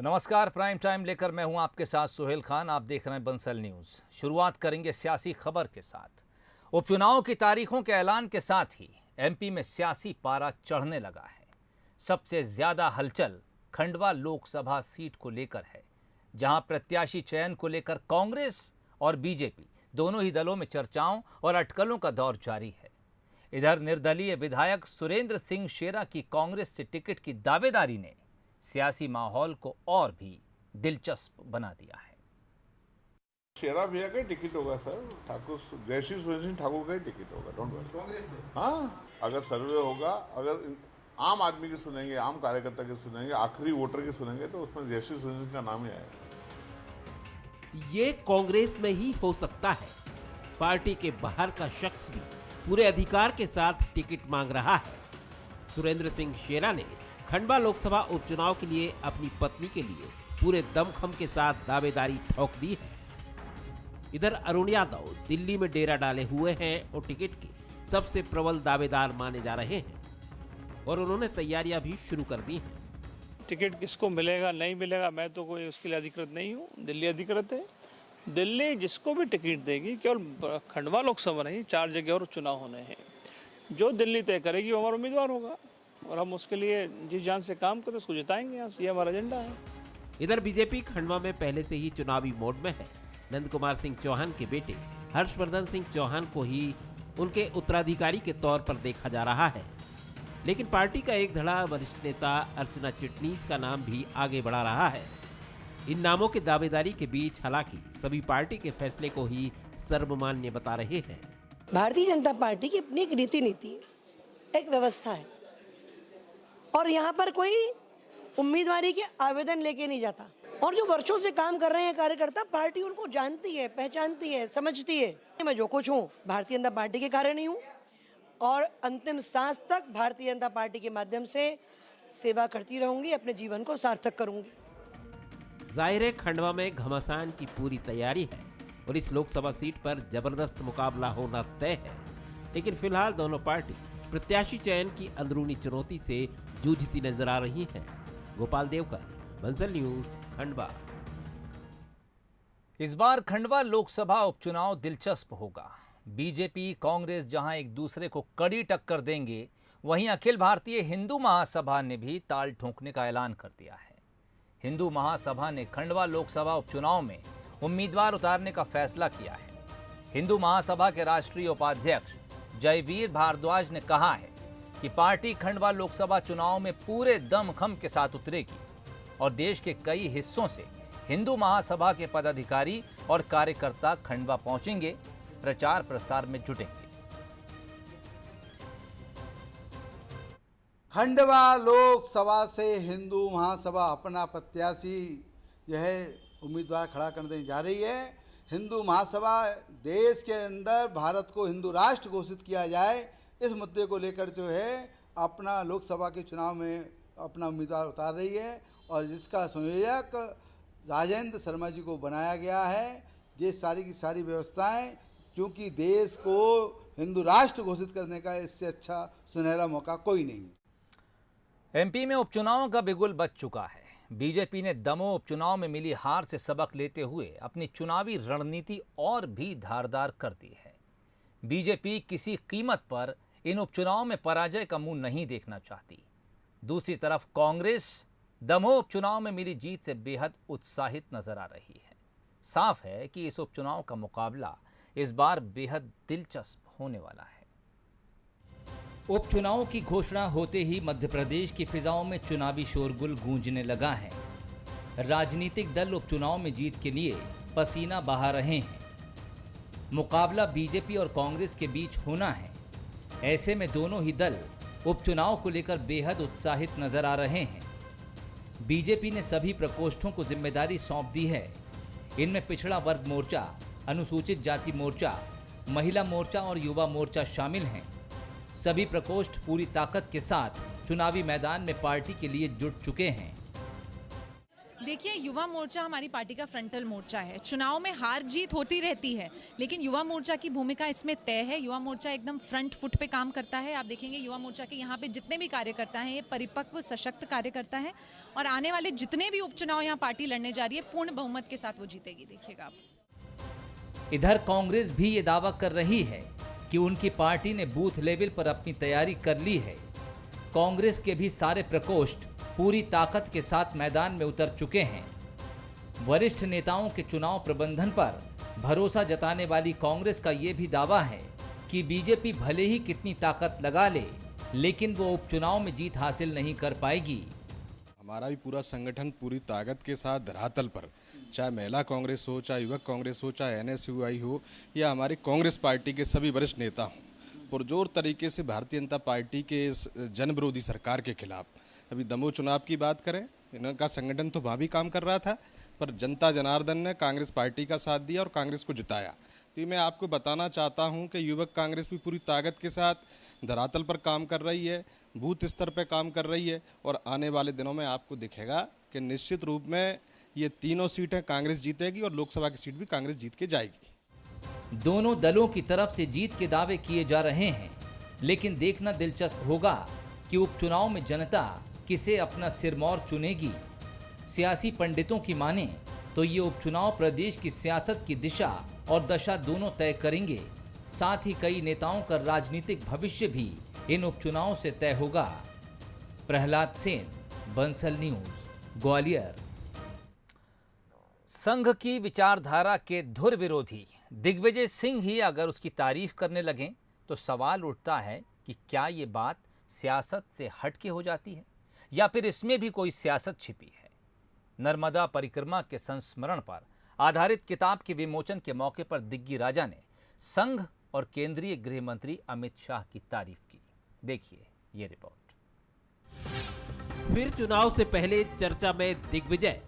नमस्कार, prime time लेकर मैं हूं आपके साथ सुहेल खान। आप देख रहे हैं बंसल न्यूज। शुरुआत करेंगे सियासी खबर के साथ। उपचुनाव की तारीखों के ऐलान के साथ ही एमपी में सियासी पारा चढ़ने लगा है। सबसे ज्यादा हलचल खंडवा लोकसभा सीट को लेकर है, जहां प्रत्याशी चयन को लेकर कांग्रेस और बीजेपी दोनों ही दलों में चर्चाओं और अटकलों का दौर जारी है। इधर निर्दलीय विधायक सुरेंद्र सिंह शेरा की कांग्रेस से टिकट की दावेदारी ने सियासी माहौल को और भी दिलचस्प बना दिया है। शेरा भैया का टिकट होगा सर, ठाकुर जयश्री सुरेंद्र सिंह ठाकुर का ही टिकट होगा। Don't worry. कांग्रेस से हाँ, अगर सर्वे होगा, अगर आम आदमी की सुनेंगे, आम कार्यकर्ता की सुनेंगे, आखिरी वोटर की सुनेंगे, तो उसमें जयश्री सुरेंद्र सिंह का नाम ही आएगा। ये कांग्रेस में ही हो सकता है। पार्टी के बाहर का शख्स भी पूरे अधिकार के साथ टिकट मांग रहा है। सुरेंद्र सिंह शेरा ने खंडवा लोकसभा उपचुनाव के लिए अपनी पत्नी के लिए पूरे दमखम के साथ दावेदारी ठोक दी है। इधर अरुण यादव दिल्ली में डेरा डाले हुए हैं और टिकट के सबसे प्रबल दावेदार माने जा रहे हैं और उन्होंने तैयारियां भी शुरू कर दी हैं। टिकट किसको मिलेगा नहीं मिलेगा, मैं तो कोई उसके लिए अधिकृत नहीं हूँ। दिल्ली अधिकृत है। दिल्ली जिसको भी टिकट देगी, केवल खंडवा लोकसभा नहीं, 4 जगह और चुनाव होने हैं। जो दिल्ली तय करेगी वो हमारा उम्मीदवार होगा और हम उसके लिए जिस जान से काम करें उसको जिताएंगे। यहाँ से ये हमारा एजेंडा है। इधर बीजेपी खंडवा में पहले से ही चुनावी मोड में है। नंद कुमार सिंह चौहान के बेटे हर्षवर्धन सिंह चौहान को ही उनके उत्तराधिकारी के तौर पर देखा जा रहा है, लेकिन पार्टी का एक धड़ा वरिष्ठ नेता अर्चना चिटनीस का नाम भी आगे बढ़ा रहा है। इन नामों के दावेदारी के बीच हालांकि सभी पार्टी के फैसले को ही सर्वमान्य बता रहे हैं। भारतीय जनता पार्टी की अपनी एक रीति नीति है, एक व्यवस्था है और यहाँ पर कोई उम्मीदवारी के आवेदन लेके नहीं जाता। और जो वर्षों से काम कर रहे हैं कार्यकर्ता, पार्टी उनको जानती है, पहचानती है, समझती है। मैं जो कुछ हूँ भारतीय जनता पार्टी के कारण ही हूँ और अंतिम सांस तक भारतीय जनता पार्टी के माध्यम से सेवा करती रहूंगी, अपने जीवन को सार्थक करूंगी। जाहिर है खंडवा में घमासान की पूरी तैयारी है और इस लोकसभा सीट पर जबरदस्त मुकाबला होना तय है, लेकिन फिलहाल दोनों पार्टी प्रत्याशी चयन की अंदरूनी चुनौती से जूझती नजर आ रही हैं। गोपाल देवकर, बंसल न्यूज, खंडवा। इस बार खंडवा लोकसभा उपचुनाव दिलचस्प होगा। बीजेपी कांग्रेस जहां एक दूसरे को कड़ी टक्कर देंगे, वहीं अखिल भारतीय हिंदू महासभा ने भी ताल ठोंकने का ऐलान कर दिया है। हिंदू महासभा ने खंडवा लोकसभा उपचुनाव में उम्मीदवार उतारने का फैसला किया है। हिंदू महासभा के राष्ट्रीय उपाध्यक्ष जयवीर भारद्वाज ने कहा है कि पार्टी खंडवा लोकसभा चुनाव में पूरे दमखम के साथ उतरेगी और देश के कई हिस्सों से हिंदू महासभा के पदाधिकारी और कार्यकर्ता खंडवा पहुंचेंगे, प्रचार प्रसार में जुटेंगे। खंडवा लोकसभा से हिंदू महासभा अपना प्रत्याशी यह उम्मीदवार खड़ा करने जा रही है। हिंदू महासभा देश के अंदर भारत को हिंदू राष्ट्र घोषित किया जाए, इस मुद्दे को लेकर जो है अपना लोकसभा के चुनाव में अपना उम्मीदवार उतार रही है और जिसका संयोजक राजेंद्र शर्मा जी को बनाया गया है। ये सारी की सारी व्यवस्थाएं, क्योंकि देश को हिंदू राष्ट्र घोषित करने का इससे अच्छा सुनहरा मौका कोई नहीं। एमपी में उपचुनाव का बिगुल बज चुका है। बीजेपी ने दमोह उपचुनाव में मिली हार से सबक लेते हुए अपनी चुनावी रणनीति और भी धारदार कर दी है। बीजेपी किसी कीमत पर इन उपचुनाव में पराजय का मुंह नहीं देखना चाहती। दूसरी तरफ कांग्रेस दमोह उपचुनाव में मिली जीत से बेहद उत्साहित नजर आ रही है। साफ है कि इस उपचुनाव का मुकाबला इस बार बेहद दिलचस्प होने वाला है। उपचुनाव की घोषणा होते ही मध्य प्रदेश की फिजाओं में चुनावी शोरगुल गूंजने लगा है। राजनीतिक दल उपचुनाव में जीत के लिए पसीना बहा रहे हैं। मुकाबला बीजेपी और कांग्रेस के बीच होना है। ऐसे में दोनों ही दल उपचुनाव को लेकर बेहद उत्साहित नजर आ रहे हैं। बीजेपी ने सभी प्रकोष्ठों को जिम्मेदारी सौंप दी है। इनमें पिछड़ा वर्ग मोर्चा, अनुसूचित जाति मोर्चा, महिला मोर्चा और युवा मोर्चा शामिल हैं। सभी प्रकोष्ठ पूरी ताकत के साथ चुनावी मैदान में पार्टी के लिए जुट चुके हैं। देखिए, युवा मोर्चा हमारी पार्टी का फ्रंटल मोर्चा है। चुनाव में हार जीत होती रहती है, लेकिन युवा मोर्चा की भूमिका इसमें तय है। युवा मोर्चा एकदम फ्रंट फुट पे काम करता है। आप देखेंगे युवा मोर्चा के यहाँ पे जितने भी कार्यकर्ता हैं, ये परिपक्व सशक्त कार्यकर्ता है, और आने वाले जितने भी उपचुनाव यहाँ पार्टी लड़ने जा रही है, पूर्ण बहुमत के साथ वो जीतेगी, देखिएगा आप। इधर कांग्रेस भी ये दावा कर रही है कि उनकी पार्टी ने बूथ लेवल पर अपनी तैयारी कर ली है। कांग्रेस के भी सारे प्रकोष्ठ पूरी ताकत के साथ मैदान में उतर चुके हैं। वरिष्ठ नेताओं के चुनाव प्रबंधन पर भरोसा जताने वाली कांग्रेस का ये भी दावा है कि बीजेपी भले ही कितनी ताकत लगा ले, लेकिन वो उपचुनाव में जीत हासिल नहीं कर पाएगी। हमारा भी पूरा संगठन पूरी ताकत के साथ धरातल पर, चाहे महिला कांग्रेस हो, चाहे युवक कांग्रेस हो, चाहे NSUI हो, या हमारी कांग्रेस पार्टी के सभी वरिष्ठ नेता हों, पुरजोर तरीके से भारतीय जनता पार्टी के इस जन विरोधी सरकार के खिलाफ, अभी दमोह चुनाव की बात करें, इनका संगठन तो वहाँ भी काम कर रहा था, पर जनता जनार्दन ने कांग्रेस पार्टी का साथ दिया और कांग्रेस को जिताया। तो मैं आपको बताना चाहता हूं कि युवक कांग्रेस भी पूरी ताकत के साथ धरातल पर काम कर रही है, बूथ स्तर पर काम कर रही है, और आने वाले दिनों में आपको दिखेगा कि निश्चित रूप में ये तीनों सीटें कांग्रेस जीतेगी और लोकसभा की सीट भी कांग्रेस जीत के जाएगी। दोनों दलों की तरफ से जीत के दावे किए जा रहे हैं, लेकिन देखना दिलचस्प होगा कि उपचुनाव में जनता किसे अपना सिरमौर चुनेगी। सियासी पंडितों की माने तो ये उपचुनाव प्रदेश की सियासत की दिशा और दशा दोनों तय करेंगे। साथ ही कई नेताओं का राजनीतिक भविष्य भी इन उपचुनावों से तय होगा। प्रहलाद सेन, बंसल न्यूज, ग्वालियर। संघ की विचारधारा के धुर विरोधी दिग्विजय सिंह ही अगर उसकी तारीफ करने लगें तो सवाल उठता है कि क्या ये बात सियासत से हटके हो जाती है या फिर इसमें भी कोई सियासत छिपी है। नर्मदा परिक्रमा के संस्मरण पर आधारित किताब के विमोचन के मौके पर दिग्गी राजा ने संघ और केंद्रीय गृह मंत्री अमित शाह की तारीफ की। देखिए ये रिपोर्ट। फिर चुनाव से पहले चर्चा में दिग्विजय,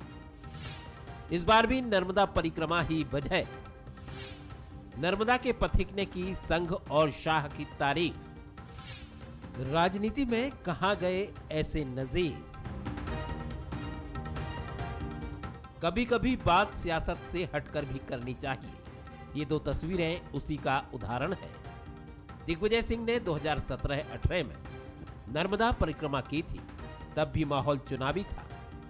इस बार भी नर्मदा परिक्रमा ही वजह। नर्मदा के पथिक ने की संघ और शाह की तारीफ। राजनीति में कहां गए ऐसे नजीर। कभी कभी बात सियासत से हटकर भी करनी चाहिए। ये दो तस्वीरें उसी का उदाहरण है। दिग्विजय सिंह ने 2017-18 में नर्मदा परिक्रमा की थी, तब भी माहौल चुनावी था।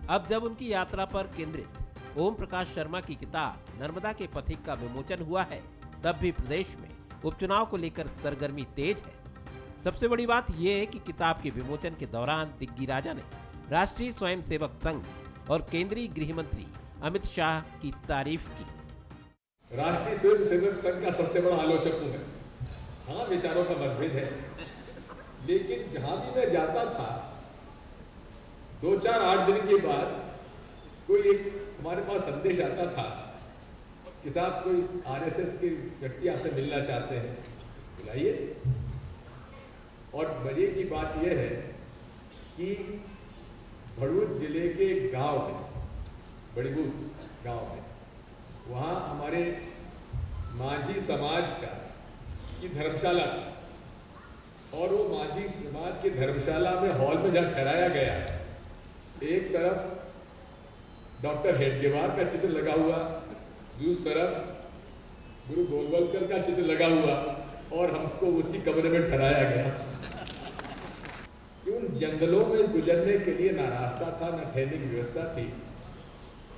अब जब उनकी यात्रा पर केंद्रित ओम प्रकाश शर्मा की किताब नर्मदा के पथिक का विमोचन हुआ है, तब भी प्रदेश में उपचुनाव को लेकर सरगर्मी तेज है। सबसे बड़ी बात यह है कि किताब के विमोचन के दौरान दिग्गी राजा ने राष्ट्रीय स्वयंसेवक संघ और केंद्रीय गृह मंत्री अमित शाह की तारीफ की। राष्ट्रीय स्वयंसेवक संघ का सबसे बड़ा आलोचक हूं मैं। हाँ, विचारों का मतभेद है, लेकिन जहां भी मैं जाता था 2-4-8 दिन के बाद कोई एक हमारे पास संदेश आता था कि साहब कोई RSS के व्यक्ति आपसे मिलना चाहते हैं, बुलाइए। और मजे की बात यह है कि भड़ूच जिले के गांव में, बड़ीबूत गांव में, वहाँ हमारे माझी समाज की धर्मशाला थी, और वो माझी समाज की धर्मशाला में हॉल में जहाँ ठहराया गया, एक तरफ डॉक्टर हेडगेवार का चित्र लगा हुआ, दूसरी तरफ गुरु गोलवलकर का चित्र लगा हुआ, और हमको उसी कमरे में ठहराया गया। उन जंगलों में गुजरने के लिए ना रास्ता था, ना ठहरने की व्यवस्था थी।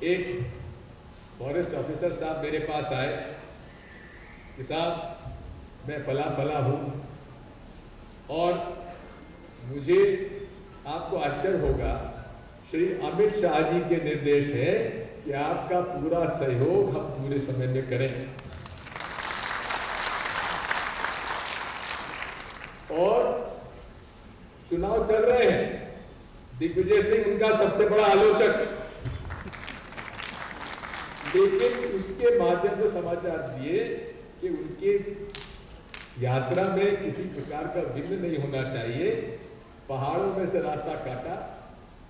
एक फॉरेस्ट ऑफिसर साहब मेरे पास आए कि साहब मैं फला हूँ, और मुझे, आपको आश्चर्य होगा, श्री अमित शाह जी के निर्देश है कि आपका पूरा सहयोग हम पूरे समय में करें। और चुनाव चल रहे हैं, दिग्विजय सिंह उनका सबसे बड़ा आलोचक, लेकिन उसके माध्यम से समाचार दिए कि उनके यात्रा में किसी प्रकार का विघ्न नहीं होना चाहिए। पहाड़ों में से रास्ता काटा,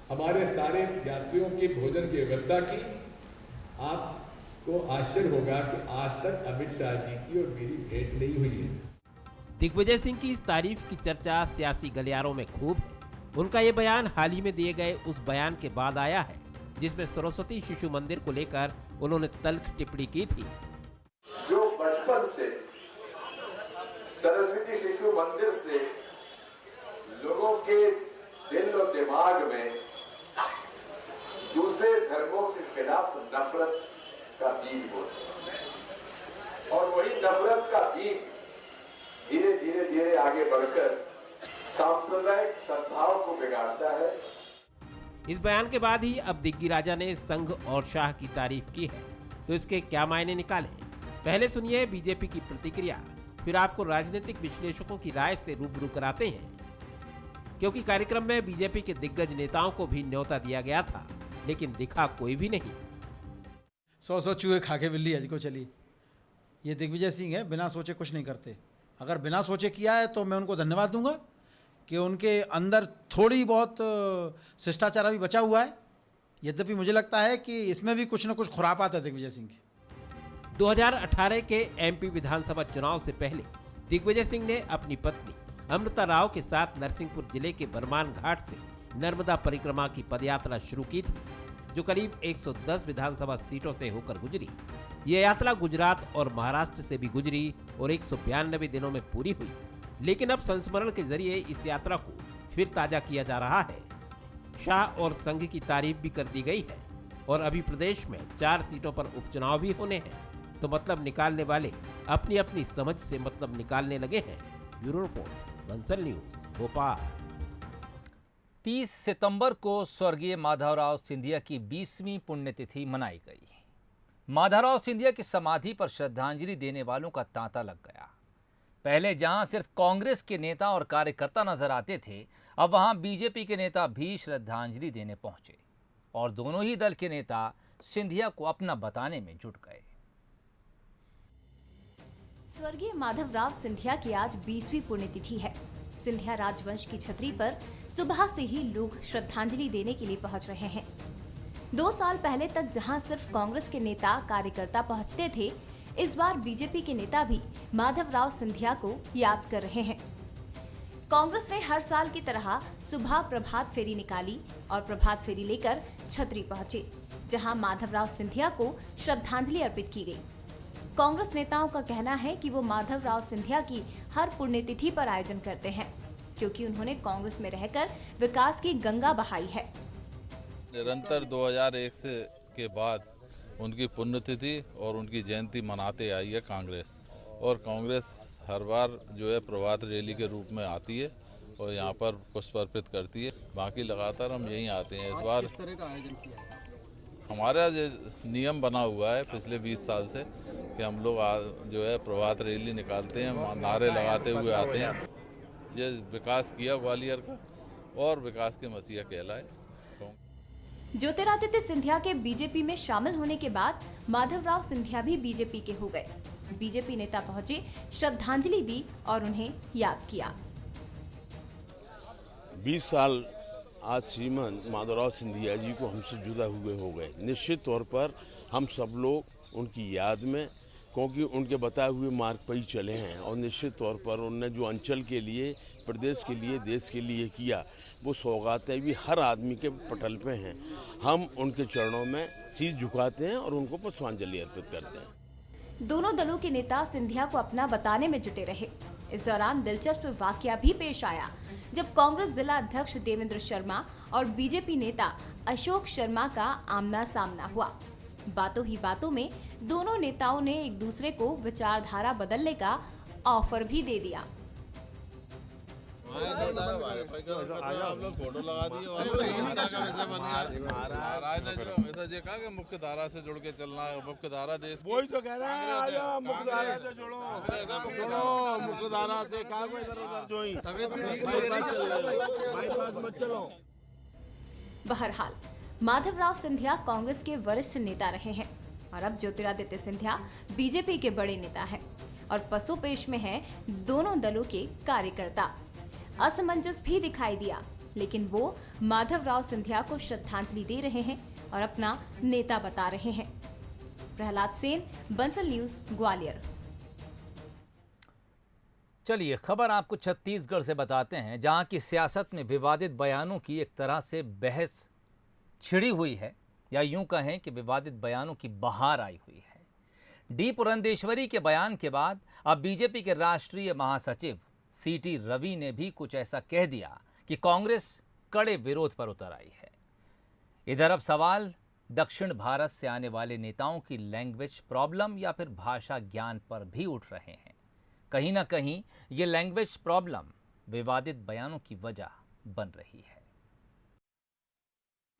हमारे सारे यात्रियों के भोजन की व्यवस्था की। आपको आश्चर्य होगा कि आज तक अमित शाह जी की और मेरी भेंट नहीं हुई है। दिग्विजय सिंह की इस तारीफ की चर्चा सियासी गलियारों में खूब है। उनका ये बयान हाल ही में दिए गए उस बयान के बाद आया है जिसमें सरस्वती शिशु मंदिर को लेकर उन्होंने तल्ख टिप्पणी की थी। जो बचपन से सरस्वती शिशु मंदिर से लोगों के दिल और दिमाग में दूसरे धर्मों के खिलाफ नफरत का बीज बोते और वही नफरत का बीज धीरे धीरे धीरे आगे बढ़कर सांप्रदायिक सद्भाव को बिगाड़ता है। इस बयान के बाद ही अब दिग्गी राजा ने संघ और शाह की तारीफ की है, तो इसके क्या मायने निकाले? पहले सुनिए बीजेपी की प्रतिक्रिया, फिर आपको राजनीतिक विश्लेषकों की राय से रूबरू कराते हैं। क्योंकि कार्यक्रम में बीजेपी के दिग्गज नेताओं को भी न्योता दिया गया था, लेकिन दिखा कोई भी नहीं। 100 चूहे खा के बिल्ली हज को चली। ये दिग्विजय सिंह है, बिना सोचे कुछ नहीं करते। अगर बिना सोचे किया है तो मैं उनको धन्यवाद दूंगा कि उनके अंदर थोड़ी बहुत शिष्टाचार अभी बचा हुआ है। यद्यपि मुझे लगता है कि इसमें भी कुछ न कुछ खुरापात है दिग्विजय सिंह की। 2018 के एमपी विधानसभा चुनाव से पहले दिग्विजय सिंह ने अपनी पत्नी अमृता राव के साथ नरसिंहपुर जिले के बरमान घाट से नर्मदा परिक्रमा की पदयात्रा शुरू की थी, जो करीब 110 विधानसभा सीटों से होकर गुजरी। ये यात्रा गुजरात और महाराष्ट्र से भी गुजरी और 192 दिनों में पूरी हुई। लेकिन अब संस्मरण के जरिए इस यात्रा को फिर ताजा किया जा रहा है। शाह और संघ की तारीफ भी कर दी गई है और अभी प्रदेश में 4 सीटों पर उपचुनाव भी होने हैं, तो मतलब निकालने वाले अपनी अपनी समझ से मतलब निकालने लगे हैं। Bureau report, Bansal news, Bhopal. 30 सितंबर को स्वर्गीय माधवराव सिंधिया की 20वीं पुण्यतिथि मनाई गई। माधवराव सिंधिया की समाधि पर श्रद्धांजलि देने वालों का तांता लग गया। पहले जहां सिर्फ कांग्रेस के नेता और कार्यकर्ता नजर आते थे, अब वहां बीजेपी के नेता भी श्रद्धांजलि देने पहुंचे और दोनों ही दल के नेता सिंधिया को अपना बताने में जुट गए। स्वर्गीय माधवराव सिंधिया की आज 20वीं पुण्यतिथि है। सिंधिया राजवंश की छतरी पर सुबह से ही लोग श्रद्धांजलि देने के लिए पहुंच रहे हैं। 2 साल पहले तक जहां सिर्फ कांग्रेस के नेता कार्यकर्ता पहुंचते थे, इस बार बीजेपी के नेता भी माधवराव सिंधिया को याद कर रहे हैं। कांग्रेस ने हर साल की तरह सुबह प्रभात फेरी निकाली और प्रभात फेरी लेकर छतरी पहुंचे, जहां माधवराव सिंधिया को श्रद्धांजलि अर्पित की गई। कांग्रेस नेताओं का कहना है कि वो माधवराव सिंधिया की हर पुण्यतिथि पर आयोजन करते हैं, क्योंकि उन्होंने कांग्रेस में रहकर विकास की गंगा बहाई है। निरंतर 2001 के बाद उनकी पुण्यतिथि और उनकी जयंती मनाते आई है कांग्रेस, और कांग्रेस हर बार जो है प्रभात रैली के रूप में आती है और यहाँ पर पुष्प अर्पित करती है। बाकी लगातार हम यहीं आते हैं। इस बार किस तरह का आयोजन किया? हमारा नियम बना हुआ है पिछले 20 साल से कि हम लोग जो है प्रभात रैली निकालते हैं, नारे लगाते हुए आते हैं। ये विकास किया ग्वालियर का और विकास के मसीहा कहलाए। ज्योतिरादित्य सिंधिया के बीजेपी में शामिल होने के बाद माधवराव सिंधिया भी बीजेपी के हो गए। बीजेपी नेता पहुंचे, श्रद्धांजलि दी और उन्हें याद किया। 20 साल आज श्रीमान माधवराव सिंधिया जी को हमसे जुदा हुए हो गए। निश्चित तौर पर हम सब लोग उनकी याद में, क्योंकि उनके बताए हुए मार्ग पर ही चले हैं, और निश्चित तौर पर उन्होंने जो अंचल के लिए, प्रदेश के लिए, देश के लिए किया, वो सौगातें भी हर आदमी के पटल पे हैं। हम उनके चरणों में शीश झुकाते हैं और उनको पुष्पांजलि अर्पित करते हैं। दोनों दलों के नेता सिंधिया को अपना बताने में जुटे रहे। इस दौरान दिलचस्प वाकया भी पेश आया, जब कांग्रेस जिला अध्यक्ष देवेंद्र शर्मा और बीजेपी नेता अशोक शर्मा का आमना सामना हुआ। बातों ही बातों में दोनों नेताओं ने एक दूसरे को विचारधारा बदलने का ऑफर भी दे दिया। आप लोग फोटो लगा दिए और महाराज ने जो हमेशा ये कहा कि मुख्य धारा से जुड़ के चलना है, मुख्य धारा देश वही तो कह रहा है, मुख्य धारा से जुड़ो, मुख्य धारा से बहरहाल माधवराव सिंधिया कांग्रेस के वरिष्ठ नेता रहे हैं और अब ज्योतिरादित्य सिंधिया बीजेपी के बड़े नेता हैं और पसोपेश में हैं दोनों दलों के कार्यकर्ता। असमंजस भी दिखाई दिया, लेकिन वो माधवराव सिंधिया को श्रद्धांजलि दे रहे हैं और अपना नेता बता रहे हैं। प्रहलाद सेन, बंसल न्यूज, ग्वालियर। चलिए खबर आपको छत्तीसगढ़ से बताते हैं, जहां की सियासत में विवादित बयानों की एक तरह से बहस छिड़ी हुई है। या यूं कहें कि विवादित बयानों की बहार आई हुई है। डी पुरंदेश्वरी के बयान के बाद अब बीजेपी के राष्ट्रीय महासचिव सीटी रवि ने भी कुछ ऐसा कह दिया कि कांग्रेस कड़े विरोध पर उतर आई है। इधर अब सवाल दक्षिण भारत से आने वाले नेताओं की लैंग्वेज प्रॉब्लम या फिर भाषा ज्ञान पर भी उठ रहे हैं। कहीं ना कहीं ये लैंग्वेज प्रॉब्लम विवादित बयानों की वजह बन रही है।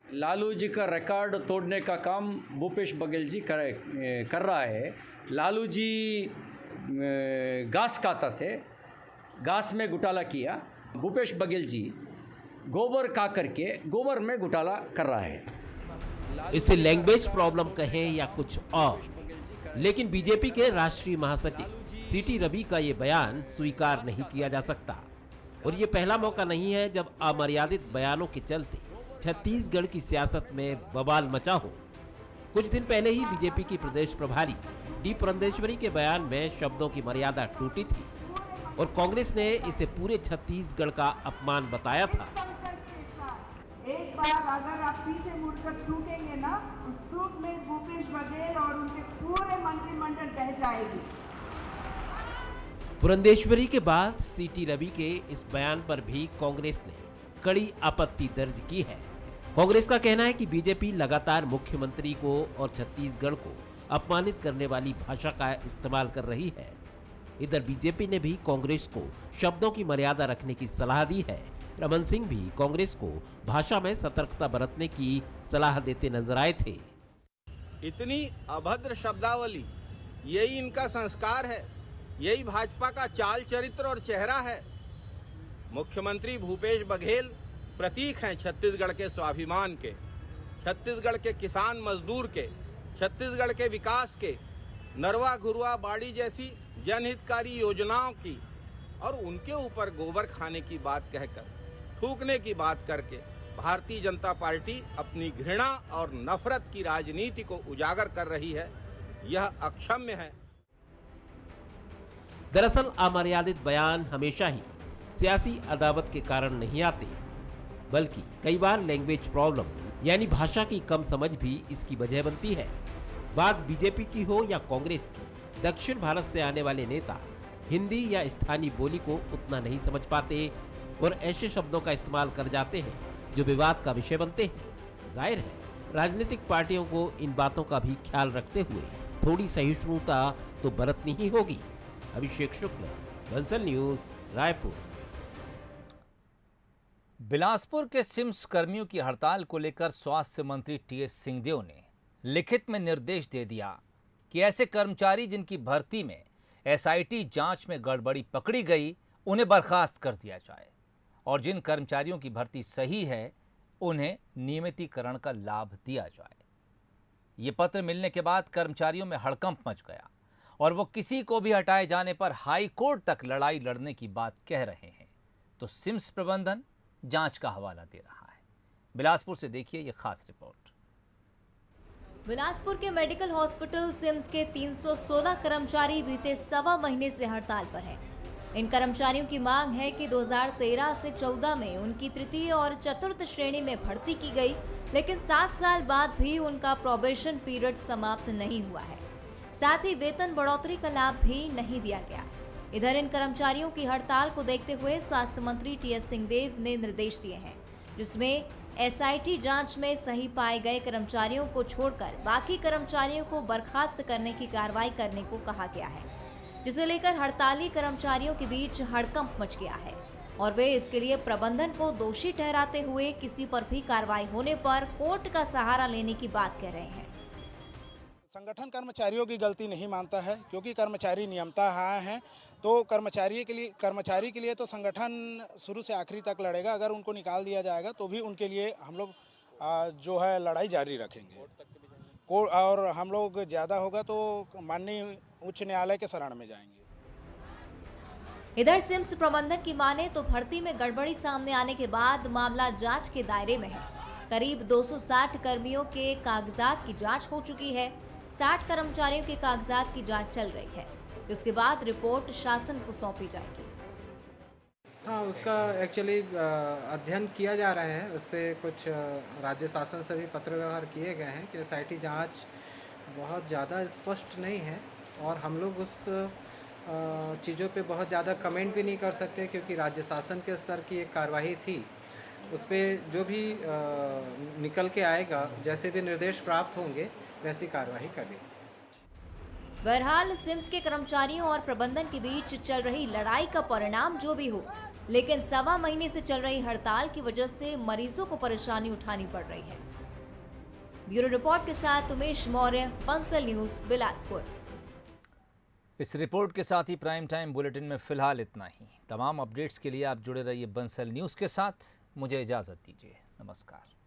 लालू जी का रिकॉर्ड तोड़ने का काम भूपेश बघेल जी कर रहा है। लालू जी घास खाता थे, घास में घोटाला किया। भूपेश बघेल जी गोबर खा करके गोबर में घोटाला कर रहा है। इसे लैंग्वेज प्रॉब्लम कहें या कुछ और, लेकिन बीजेपी के राष्ट्रीय महासचिव सीटी रवि का ये बयान स्वीकार नहीं किया जा सकता। और ये पहला मौका नहीं है जब अमर्यादित बयानों के चलते छत्तीसगढ़ की सियासत में बवाल मचा हो। कुछ दिन पहले ही बीजेपी की प्रदेश प्रभारी डी पुरंदेश्वरी के बयान में शब्दों की मर्यादा टूटी थी और कांग्रेस ने इसे पूरे छत्तीसगढ़ का अपमान बताया था। एक बार अगर आप पीछे मुड़कर थूकेंगे ना, उस थूक में भूपेश बघेल और उनके पूरे मंत्रिमंडल बह जाएगी। पुरंदेश्वरी के बाद सीटी रवि के इस बयान पर भी कांग्रेस ने कड़ी आपत्ति दर्ज की है। कांग्रेस का कहना है कि बीजेपी लगातार मुख्यमंत्री को और छत्तीसगढ़ को अपमानित करने वाली भाषा का इस्तेमाल कर रही है। इधर बीजेपी ने भी कांग्रेस को शब्दों की मर्यादा रखने की सलाह दी है। रमन सिंह भी कांग्रेस को भाषा में सतर्कता बरतने की सलाह देते नजर आए थे। इतनी अभद्र शब्दावली, यही इनका संस्कार है, यही भाजपा का चाल चरित्र और चेहरा है। मुख्यमंत्री भूपेश बघेल प्रतीक हैं छत्तीसगढ़ के स्वाभिमान के, छत्तीसगढ़ के किसान मजदूर के, छत्तीसगढ़ के विकास के, नरवा घुरवा बाड़ी जैसी जनहितकारी योजनाओं की, और उनके ऊपर गोबर खाने की बात कहकर, थूकने की बात करके भारतीय जनता पार्टी अपनी घृणा और नफरत की राजनीति को उजागर कर रही है। यह अक्षम्य है। दरअसल अमर्यादित बयान हमेशा ही सियासी अदावत के कारण नहीं आते, बल्कि कई बार लैंग्वेज प्रॉब्लम यानी भाषा की कम समझ भी इसकी वजह बनती है। बात बीजेपी की हो या कांग्रेस की, दक्षिण भारत से आने वाले नेता हिंदी या स्थानीय बोली को उतना नहीं समझ पाते और ऐसे शब्दों का इस्तेमाल कर जाते हैं जो विवाद का विषय बनते हैं। जाहिर है राजनीतिक पार्टियों को इन बातों का भी ख्याल रखते हुए थोड़ी सहिष्णुता तो बरतनी ही होगी। अभिषेक शुक्ल, बंसल न्यूज, रायपुर। बिलासपुर के सिम्स कर्मियों की हड़ताल को लेकर स्वास्थ्य मंत्री टीएस सिंहदेव ने लिखित में निर्देश दे दिया कि ऐसे कर्मचारी जिनकी भर्ती में एसआईटी जांच में गड़बड़ी पकड़ी गई उन्हें बर्खास्त कर दिया जाए और जिन कर्मचारियों की भर्ती सही है उन्हें नियमितीकरण का लाभ दिया जाए। ये पत्र मिलने के बाद कर्मचारियों में हड़कंप मच गया और वो किसी को भी हटाए जाने पर हाई कोर्ट तक लड़ाई लड़ने की बात कह रहे हैं। तो सिम्स प्रबंधन जांच का हवाला दे रहा है। बिलासपुर से देखिए ये खास रिपोर्ट। बिलासपुर के मेडिकल हॉस्पिटल सिम्स के 316 कर्मचारी बीते सवा महीने से हड़ताल पर हैं। इन कर्मचारियों की मांग है कि 2013 से 14 में उनकी तृतीय और चतुर्थ श्रेणी में भर्ती की गई, लेकिन 7 साल बाद भी उनका प्रोबेशन पीरियड समाप्त नहीं हुआ है। साथ ही वेतन बढ़ोतरी का लाभ भी नहीं दिया गया। इधर इन कर्मचारियों की हड़ताल को देखते हुए स्वास्थ्य मंत्री टीएस सिंहदेव ने निर्देश दिए हैं, जिसमें एसआईटी जांच में सही पाए गए कर्मचारियों को छोड़कर बाकी कर्मचारियों को बर्खास्त करने की कार्रवाई करने को कहा गया है, जिसे लेकर हड़ताली कर्मचारियों के बीच हड़कंप मच गया है और वे इसके लिए प्रबंधन को दोषी ठहराते हुए किसी पर भी कार्रवाई होने पर कोर्ट का सहारा लेने की बात कह रहे हैं। संगठन कर्मचारियों की गलती नहीं मानता है, क्योंकि कर्मचारी नियमता हैं तो कर्मचारी के लिए तो संगठन शुरू से आखिरी तक लड़ेगा। अगर उनको निकाल दिया जाएगा तो भी उनके लिए हम लोग जो है लड़ाई जारी रखेंगे और हम लोग ज़्यादा होगा तो माननीय उच्च न्यायालय के शरण में जाएंगे। इधर सिम्स प्रबंधन की माने तो भर्ती में गड़बड़ी सामने आने के बाद मामला जांच के दायरे में है। करीब 260 कर्मियों के कागजात की जांच हो चुकी है। 60 कर्मचारियों के कागजात की जांच चल रही है। उसके बाद रिपोर्ट शासन को सौंपी जाएगी। हाँ, उसका एक्चुअली अध्ययन किया जा रहा है। उस पर कुछ राज्य शासन से भी पत्र व्यवहार किए गए हैं कि एसआईटी जांच बहुत ज़्यादा स्पष्ट नहीं है और हम लोग उस चीज़ों पे बहुत ज़्यादा कमेंट भी नहीं कर सकते क्योंकि राज्य शासन के स्तर की एक कार्यवाही थी। उस पर जो भी निकल के आएगा, जैसे भी निर्देश प्राप्त होंगे वैसी कार्यवाही करेंगे। बहरहाल सिम्स के कर्मचारियों और प्रबंधन के बीच चल रही लड़ाई का परिणाम जो भी हो, लेकिन 1.25 महीने से चल रही हड़ताल की वजह से मरीजों को परेशानी उठानी पड़ रही है। ब्यूरो रिपोर्ट के साथ उमेश मौर्य, बंसल न्यूज, बिलासपुर। इस रिपोर्ट के साथ ही प्राइम टाइम बुलेटिन में फिलहाल इतना ही। तमाम अपडेट्स के लिए आप जुड़े रहिए बंसल न्यूज के साथ। मुझे इजाजत दीजिए। नमस्कार।